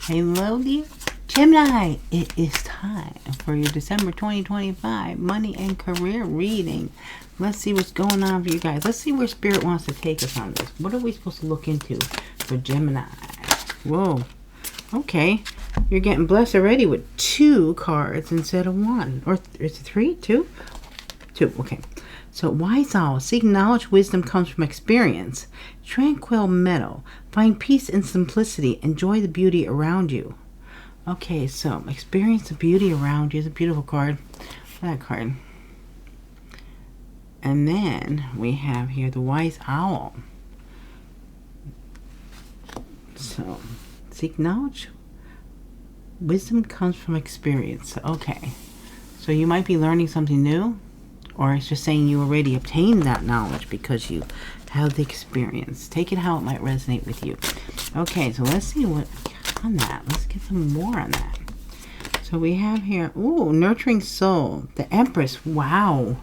Hello dear Gemini, it is time for your December 2025 money and career reading. Let's see what's going on for you guys. Let's see where Spirit wants to take us on this. What are we supposed to look into for Gemini? Whoa. Okay. You're getting blessed already with 2 cards instead of 1. Or is it 3? 2? 2. Okay. So, wise owl. Seek knowledge, wisdom comes from experience. Tranquil meadow. Find peace in simplicity. Enjoy the beauty around you. Okay, so experience the beauty around you. It's a beautiful card. That card. And then we have here the wise owl. So, seek knowledge. Wisdom comes from experience. Okay. So you might be learning something new. Or it's just saying you already obtained that knowledge because you have the experience. Take it how it might resonate with you. Okay, so let's see what on that. Let's get some more on that. So we have here, ooh, nurturing soul. The Empress. Wow.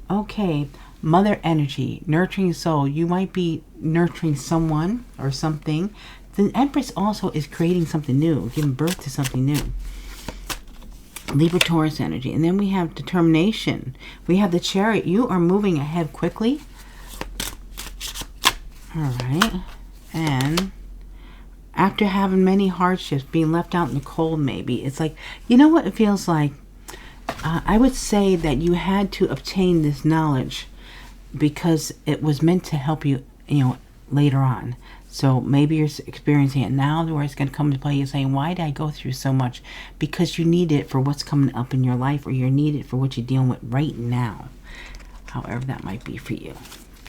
Okay, mother energy, nurturing soul. You might be nurturing someone or something. The Empress also is creating something new, giving birth to something new. Libra Taurus energy. And then we have determination. We have the Chariot. You are moving ahead quickly. Alright. And after having many hardships, being left out in the cold maybe, it's like, you know what it feels like? I would say that you had to obtain this knowledge because it was meant to help you, later on. So maybe you're experiencing it now where it's going to come into play. You're saying, why did I go through so much? Because you need it for what's coming up in your life, or you need it for what you're dealing with right now. However that might be for you.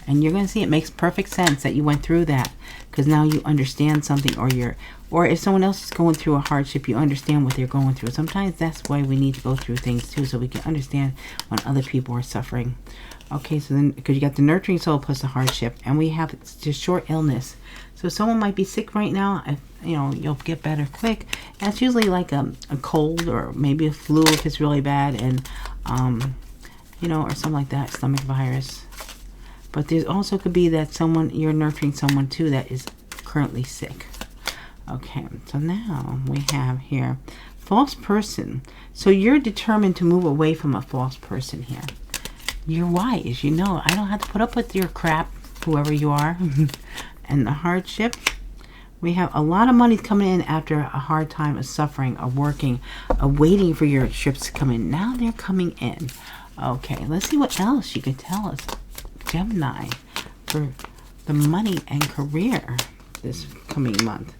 And you're going to see it makes perfect sense that you went through that. Because now you understand something, or if someone else is going through a hardship, you understand what they're going through. Sometimes that's why we need to go through things too, so we can understand when other people are suffering. Okay, so then, because you got the nurturing soul plus the hardship, and we have just short illness. So someone might be sick right now. You'll get better quick. And it's usually like a cold or maybe a flu if it's really bad, and or something like that, stomach virus. But there's also could be that you're nurturing someone too that is currently sick. Okay, so now we have here false person. So you're determined to move away from a false person here. You're wise, I don't have to put up with your crap, whoever you are. And the hardship, we have a lot of money coming in after a hard time of suffering, of working, of waiting for your ships to come in. Now they're coming in. Okay, let's see what else you can tell us, Gemini, for the money and career this coming month.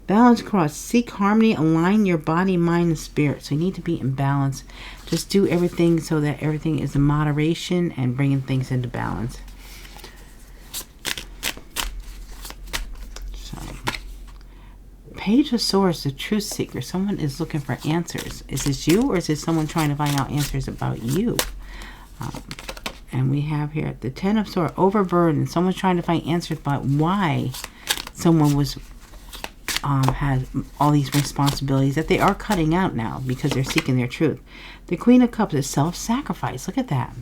Balance cross. Seek harmony. Align your body, mind, and spirit. So you need to be in balance. Just do everything so that everything is in moderation and bringing things into balance. So, Page of Swords, the truth seeker. Someone is looking for answers. Is this you, or is this someone trying to find out answers about you? And we have here the Ten of Swords, overburdened. Someone's trying to find answers about why someone was had all these responsibilities that they are cutting out now because they're seeking their truth. The Queen of Cups is self-sacrifice. Look at that.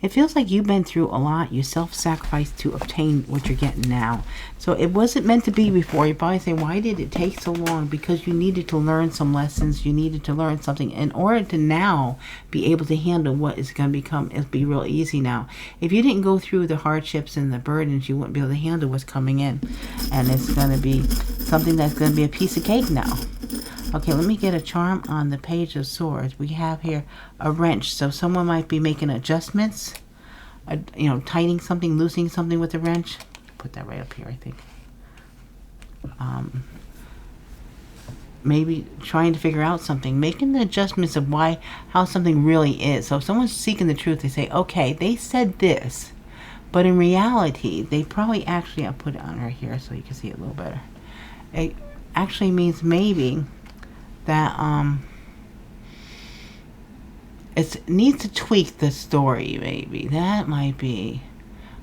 It feels like you've been through a lot. You self-sacrificed to obtain what you're getting now. So it wasn't meant to be before. You probably say, why did it take so long? Because you needed to learn some lessons. You needed to learn something in order to now be able to handle what is going to it'll be real easy now. If you didn't go through the hardships and the burdens, you wouldn't be able to handle what's coming in. And it's going to be something that's going to be a piece of cake now. Okay, let me get a charm on the Page of Swords. We have here a wrench. So someone might be making adjustments, tightening something, loosening something with the wrench. Put that right up here, I think. Maybe trying to figure out something, making the adjustments of how something really is. So if someone's seeking the truth, they say, okay, they said this, but in reality, they probably actually, I'll put it on right here so you can see it a little better. It actually means maybe that it needs to tweak the story, maybe. That might be.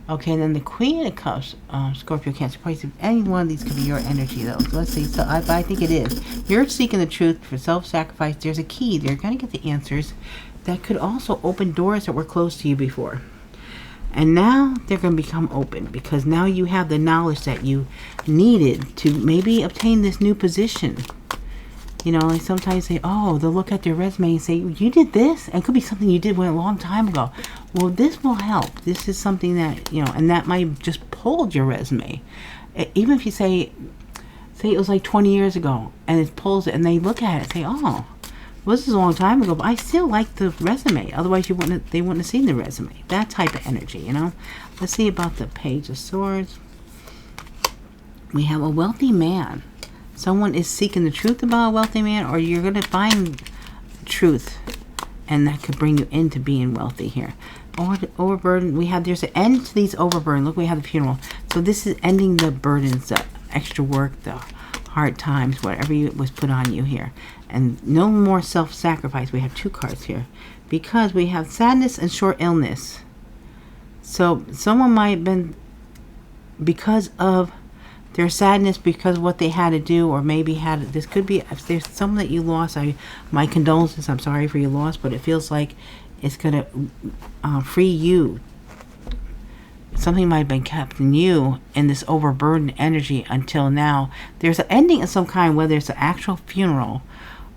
Okay, and then the Queen of Cups, Scorpio, Cancer, Pisces. Any one of these could be your energy, though. So let's see. So I think it is. You're seeking the truth for self-sacrifice. There's a key. They're going to get the answers that could also open doors that were closed to you before. And now they're going to become open because now you have the knowledge that you needed to maybe obtain this new position. You know, like sometimes they, oh, they'll look at their resume and say, you did this? And it could be something you did a long time ago. Well, this will help. This is something that, you know, and that might just pull your resume. Even if you say it was like 20 years ago, and it pulls it, and they look at it and say, oh, well, this is a long time ago, but I still like the resume. Otherwise, they wouldn't have seen the resume. That type of energy, you know. Let's see about the Page of Swords. We have a wealthy man. Someone is seeking the truth about a wealthy man, or you're going to find truth, and that could bring you into being wealthy here. Overburden. There's an end to these overburden. Look, we have the funeral. So this is ending the burdens, the extra work, the hard times, whatever was put on you here. And no more self-sacrifice. We have 2 cards here. Because we have sadness and short illness. So someone might have been, because of their sadness, because of what they had to do, or maybe this could be, if there's someone that you lost, my condolences, I'm sorry for your loss, but it feels like it's going to free you. Something might have been kept in you in this overburdened energy until now. There's an ending of some kind, whether it's an actual funeral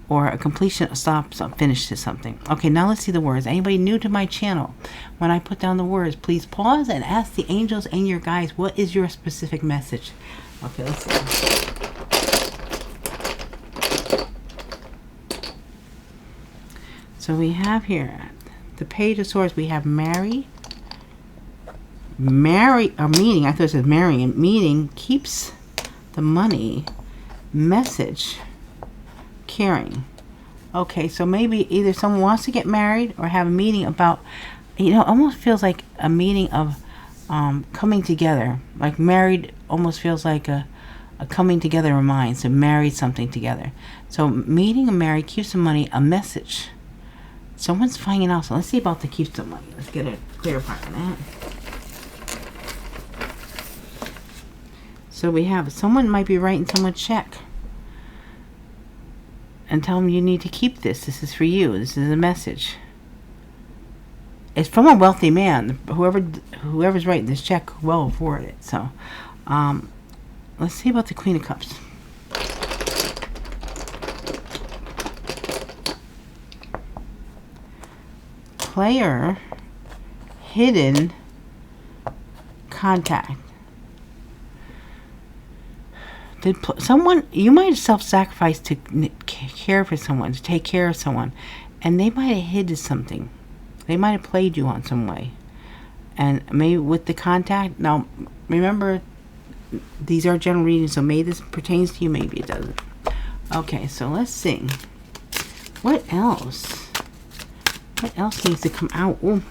or a completion, finish to something. Okay, now let's see the words. Anybody new to my channel, when I put down the words, please pause and ask the angels and your guides, what is your specific message? Okay, let's see. So we have here the Page of Swords. We have marry, or meeting. I thought it said marrying. Meeting, keeps the money, message, caring. Okay, so maybe either someone wants to get married or have a meeting about, you know, almost feels like a meeting of coming together. Like married almost feels like a coming together of minds. So married something together. So meeting and married, keeps the money, a message. Someone's finding out. So let's see about the keeps the money. Let's get a clarify on that. So we have someone might be writing someone a check and tell them you need to keep this. This is for you. This is a message. It's from a wealthy man. Whoever's writing this check will afford it. So let's see about the Queen of Cups. Player, hidden contact. Someone, you might have self-sacrificed to care for someone, to take care of someone, and they might have hidden something. They might have played you on some way. And maybe with the contact, now remember, these are general readings, so maybe this pertains to you, maybe it doesn't. Okay, so let's see. What else? What else needs to come out? Ooh,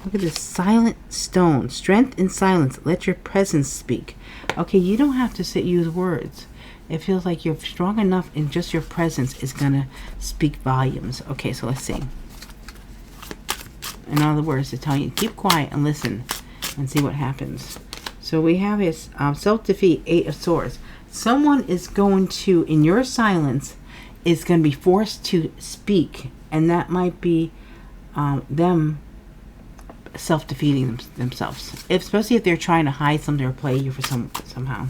look at this silent stone. Strength in silence. Let your presence speak. Okay, you don't have to use words. It feels like you're strong enough, and just your presence is going to speak volumes. Okay, so let's see. In other words, to tell you, keep quiet and listen and see what happens. So we have his self-defeat, 8 of Swords. Someone is going to, in your silence, is going to be forced to speak. And that might be them self-defeating themselves, especially if they're trying to hide something or play you for somehow.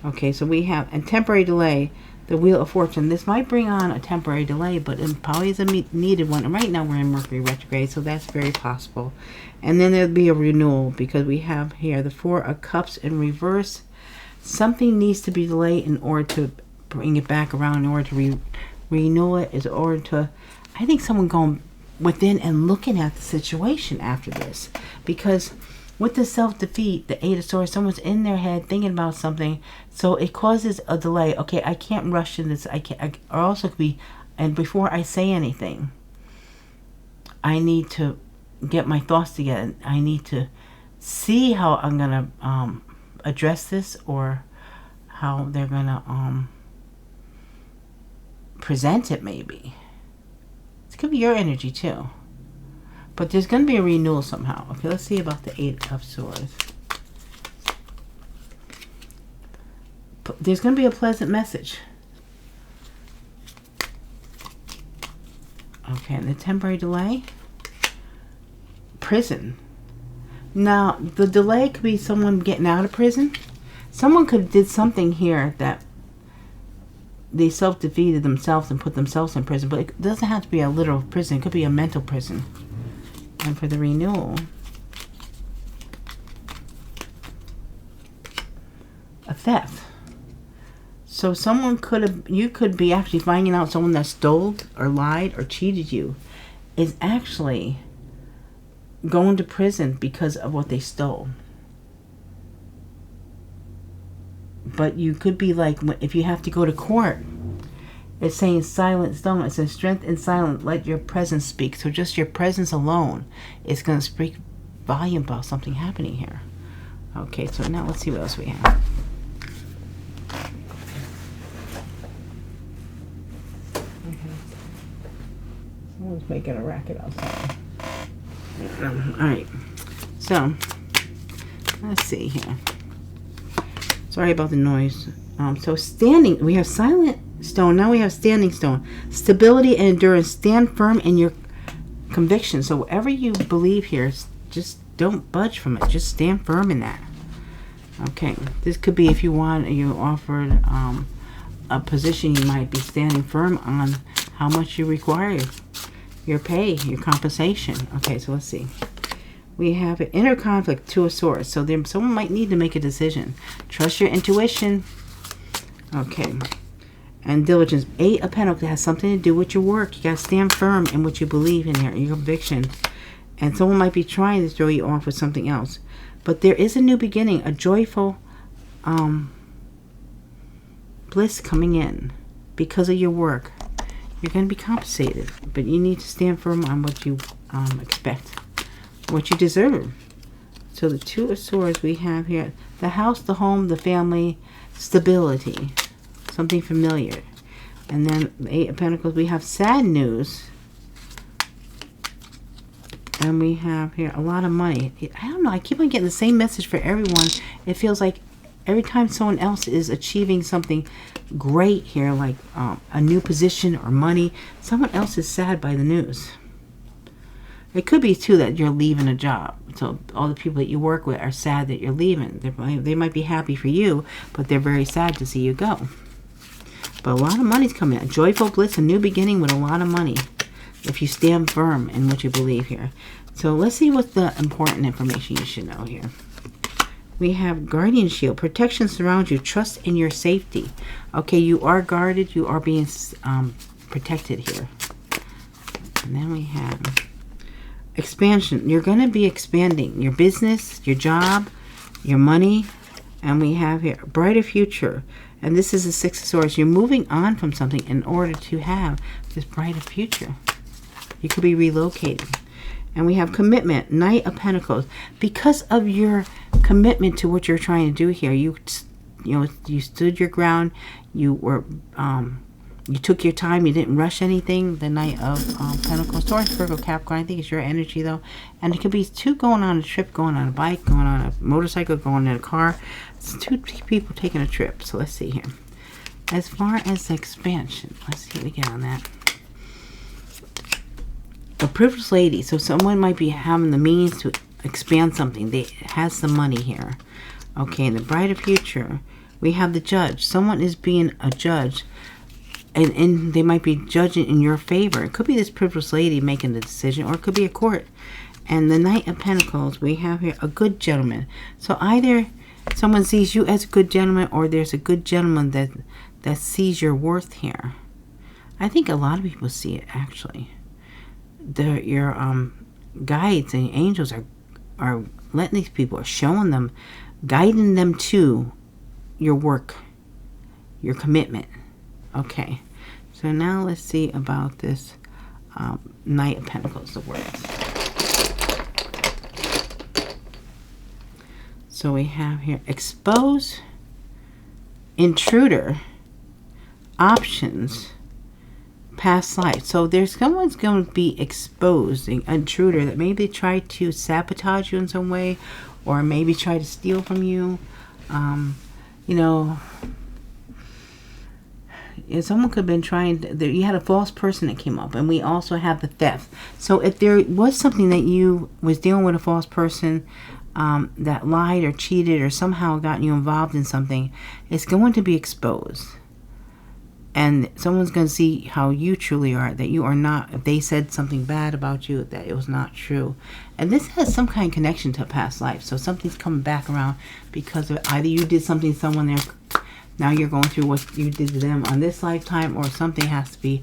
Okay, so we have a temporary delay, the Wheel of Fortune. This might bring on a temporary delay, but it probably is a needed one. And right now we're in Mercury retrograde, so that's very possible. And then there'll be a renewal, because we have here the 4 of Cups in reverse. Something needs to be delayed in order to bring it back around, in order to renew it, in order to, I think, someone going within and looking at the situation after this. Because with the self-defeat, the 8 of Swords, someone's in their head thinking about something, so it causes a delay. Okay, I can't rush in this. Or also could be, and before I say anything, I need to get my thoughts together. I need to see how I'm gonna address this, or how they're gonna present it. Maybe it could be your energy too. But there's going to be a renewal somehow. Okay, let's see about the 8 of Swords. There's going to be a pleasant message. Okay, and the temporary delay. Prison. Now, the delay could be someone getting out of prison. Someone could have did something here that they self-defeated themselves and put themselves in prison. But it doesn't have to be a literal prison. It could be a mental prison. And for the renewal, a theft. So someone you could be actually finding out someone that stole or lied or cheated you is actually going to prison because of what they stole. But you could be like, if you have to go to court, it's saying silent stone. It says strength in silence, let your presence speak. So just your presence alone is going to speak volume about something happening here. Okay, so now let's see what else we have. Someone's making a racket outside. Alright, so let's see here. Sorry about the noise. So standing, we have silent stone. Now we have standing stone. Stability and endurance. Stand firm in your conviction. So whatever you believe here, just don't budge from it. Just stand firm in that. Okay, this could be if you offered a position, you might be standing firm on how much you require, your pay, your compensation. Okay, so let's see. We have an inner conflict, Two of Swords. So someone might need to make a decision. Trust your intuition. Okay. And diligence. Eight of Pentacles has something to do with your work. You got to stand firm in what you believe in here, your conviction. And someone might be trying to throw you off with something else. But there is a new beginning, a joyful bliss coming in because of your work. You're going to be compensated. But you need to stand firm on what you expect, what you deserve. So the Two of Swords we have here, the house, the home, the family, stability, something familiar. And then the Eight of Pentacles, we have sad news. And we have here a lot of money. I don't know, I keep on getting the same message for everyone. It feels like every time someone else is achieving something great here, like a new position or money, someone else is sad by the news. It could be, too, that you're leaving a job. So all the people that you work with are sad that you're leaving. They might be happy for you, but they're very sad to see you go. But a lot of money's coming in. Joyful bliss, a new beginning with a lot of money. If you stand firm in what you believe here. So let's see what the important information you should know here. We have Guardian Shield. Protection surrounds you. Trust in your safety. Okay, you are guarded. You are being protected here. And then we have expansion. You're going to be expanding your business, your job, your money. And we have here brighter future. And this is the Six of Swords. You're moving on from something in order to have this brighter future. You could be relocating. And we have commitment, Knight of Pentacles. Because of your commitment to what you're trying to do here, you stood your ground. You were, you took your time. You didn't rush anything. The Knight of Pentacles, Taurus, Virgo, Capricorn. I think it's your energy though. And it could be two going on a trip, going on a bike, going on a motorcycle, going in a car. It's two people taking a trip. So let's see here. As far as the expansion, let's see what we get on that. A privileged lady. So someone might be having the means to expand something. They has some money here. Okay, in the brighter future, we have the Judge. Someone is being a judge, and they might be judging in your favor. It could be this privileged lady making the decision, or it could be a court. And the Knight of Pentacles, we have here a good gentleman. So either someone sees you as a good gentleman, or there's a good gentleman that sees your worth here. I think a lot of people see it, actually. Your guides and angels are letting these people, are showing them, guiding them to your work, your commitment. Okay, so now let's see about this Knight of Pentacles, the words. So we have here expose, intruder, options, past life. So there's someone's going to be exposed, an intruder that maybe tried to sabotage you in some way, or maybe try to steal from you. You know, someone could have been trying to, you had a false person that came up, and we also have the theft. So if there was something that you was dealing with, a false person that lied or cheated or somehow got you involved in something, it's going to be exposed. And someone's going to see how you truly are, that you are not, if they said something bad about you, that it was not true. And this has some kind of connection to a past life. So something's coming back around because of either you did something to someone there, now you're going through what you did to them on this lifetime, or something has to be,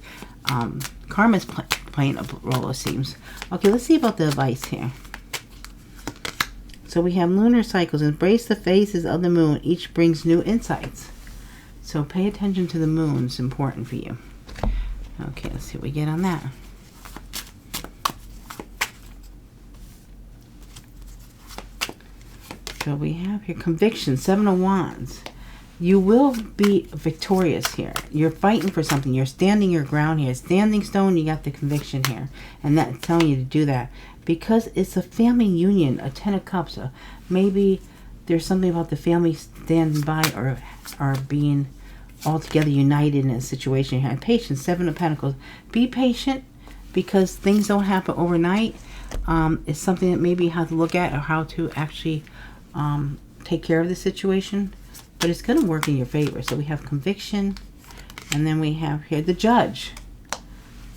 karma's playing a role, it seems. Okay, let's see about the advice here. So we have lunar cycles. Embrace the phases of the moon. Each brings new insights. So pay attention to the moon. It's important for you. Okay, let's see what we get on that. So we have here conviction, 7 of Wands. You will be victorious here. You're fighting for something. You're standing your ground here. Standing stone, you got the conviction here. And that's telling you to do that. Because it's a family union, a 10 of Cups. Maybe there's something about the family standing by or being all together united in a situation here. And patience, 7 of Pentacles. Be patient because things don't happen overnight. It's something that maybe you have to look at, or how to actually take care of the situation. But it's going to work in your favor. So we have conviction. And then we have here the judge.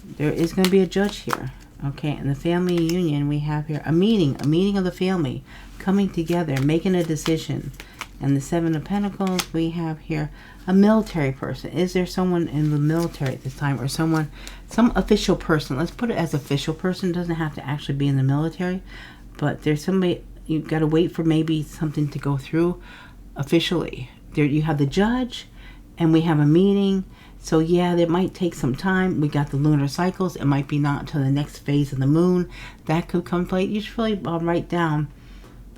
There is going to be a judge here. Okay, and the family union, we have here a meeting of the family coming together, making a decision. And the 7 of Pentacles, we have here a military person. Is there someone in the military at this time, or some official person? Let's put it as official person. It doesn't have to actually be in the military, but there's somebody, you've got to wait for maybe something to go through officially. There you have the judge, and we have a meeting. So yeah, it might take some time. We got the lunar cycles. It might be not until the next phase of the moon that could come play. You should really write down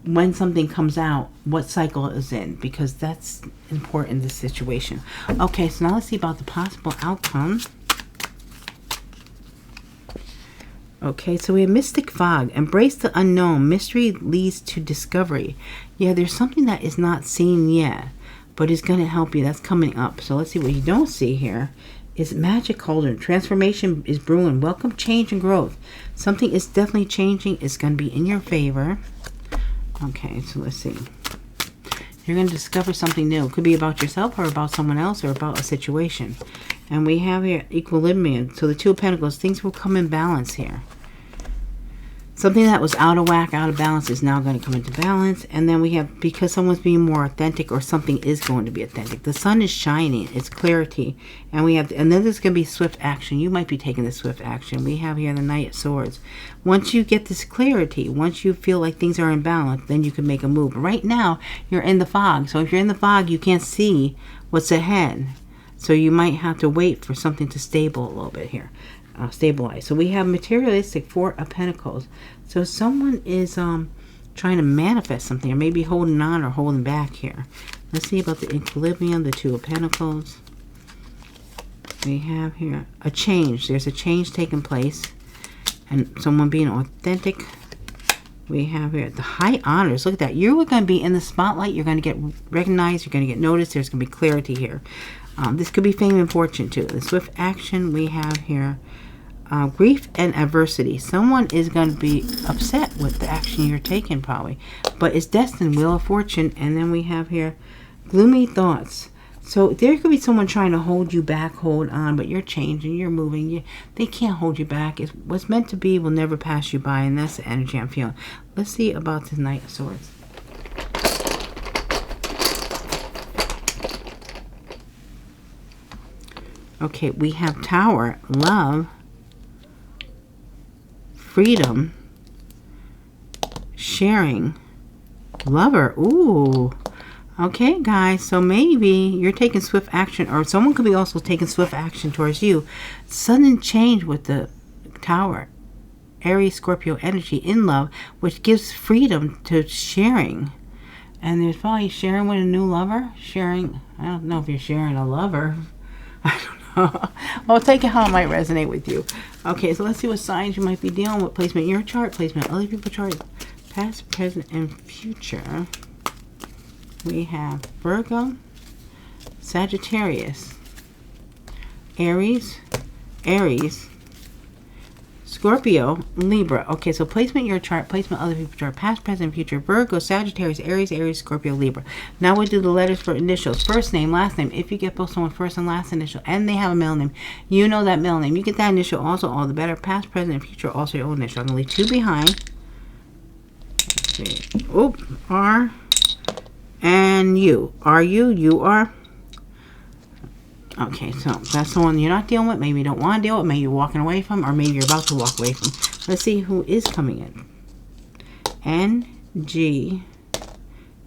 when something comes out, what cycle it is in, because that's important in this situation. Okay, so now let's see about the possible outcome. Okay, so we have mystic fog. Embrace the unknown. Mystery leads to discovery. Yeah, there's something that is not seen yet, but it's going to help you. That's coming up. So let's see what you don't see here. Is magic cauldron. Transformation is brewing. Welcome change and growth. Something is definitely changing. It's going to be in your favor. Okay, so let's see. You're going to discover something new. It could be about yourself, or about someone else, or about a situation. And we have here equilibrium. So the 2 of Pentacles, things will come in balance here. Something that was out of whack, out of balance, is now going to come into balance. And then we have, because someone's being more authentic, or something is going to be authentic. The sun is shining. It's clarity. And we have, and then there's going to be swift action. You might be taking the swift action. We have here the Knight of Swords. Once you get this clarity, once you feel like things are in balance, then you can make a move. Right now, you're in the fog. So if you're in the fog, you can't see what's ahead. So you might have to wait for something to stable a little bit here. Stabilize. So we have materialistic, 4 of Pentacles. So someone is trying to manifest something, or maybe holding on or holding back here. Let's see about the equilibrium, the 2 of Pentacles. We have here a change. There's a change taking place, and someone being authentic. We have here the high honors. Look at that. You're going to be in the spotlight. You're going to get recognized. You're going to get noticed. There's going to be clarity here. This could be fame and fortune too. The swift action, we have here grief and adversity. Someone is going to be upset with the action you're taking, probably, but it's destined, wheel of fortune. And then we have here gloomy thoughts. So there could be someone trying to hold you back, hold on, but you're changing, you're moving. They can't hold you back. What's meant to be will never pass you by, and that's the energy I'm feeling. Let's see about the Knight of Swords. Okay, we have Tower, love, freedom, sharing, lover. Ooh. Okay, guys, so maybe you're taking swift action, or someone could be also taking swift action towards you. Sudden change with the Tower, Aries, Scorpio energy in love, which gives freedom to sharing. And there's probably sharing with a new lover. Sharing, I don't know if you're sharing a lover. I don't know. Well, take it how it might resonate with you. Okay, so let's see what signs you might be dealing with. Placement in your chart, placement in other people's chart, past, present, and future. We have Virgo, Sagittarius, Aries, Scorpio, Libra. Okay, so placement your chart, placement other people's chart, past, present, future. Virgo, Sagittarius, Aries, Scorpio, Libra. Now we do the letters for initials. First name, last name. If you get both someone first and last initial, and they have a middle name, you know that middle name. You get that initial, also all the better. Past, present, and future, also your own initial. I'm going to leave 2 behind. Let's see. Oop, R, and U. Are you? You are. Okay, so that's the one you're not dealing with. Maybe you don't want to deal with. Maybe you're walking away from. Or maybe you're about to walk away from. Let's see who is coming in. N, G,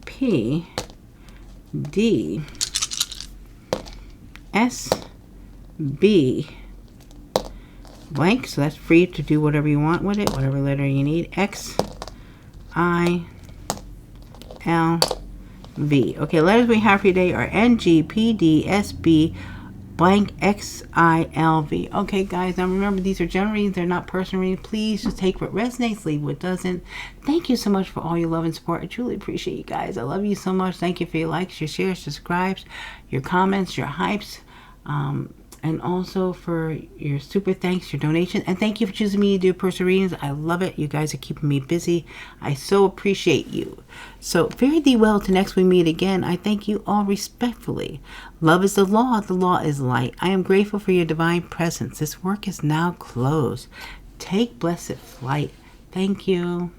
P, D, S, B, blank. So that's free to do whatever you want with it. Whatever letter you need. X, I, L, V. Okay, letters we have for today are N, G, P, D, S, B, blank, X, I, L, V. Okay, guys, now remember, these are general readings. They're not personal readings. Please just take what resonates, leave what doesn't. Thank you so much for all your love and support. I truly appreciate you guys. I love you so much. Thank you for your likes, your shares, subscribes, your comments, your hypes, and also for your super thanks, your donation. And thank you for choosing me to do personal readings. I love it. You guys are keeping me busy. I so appreciate you. So fare thee well till next we meet again. I thank you all respectfully. Love is the law. The law is light. I am grateful for your divine presence. This work is now closed. Take blessed flight. Thank you.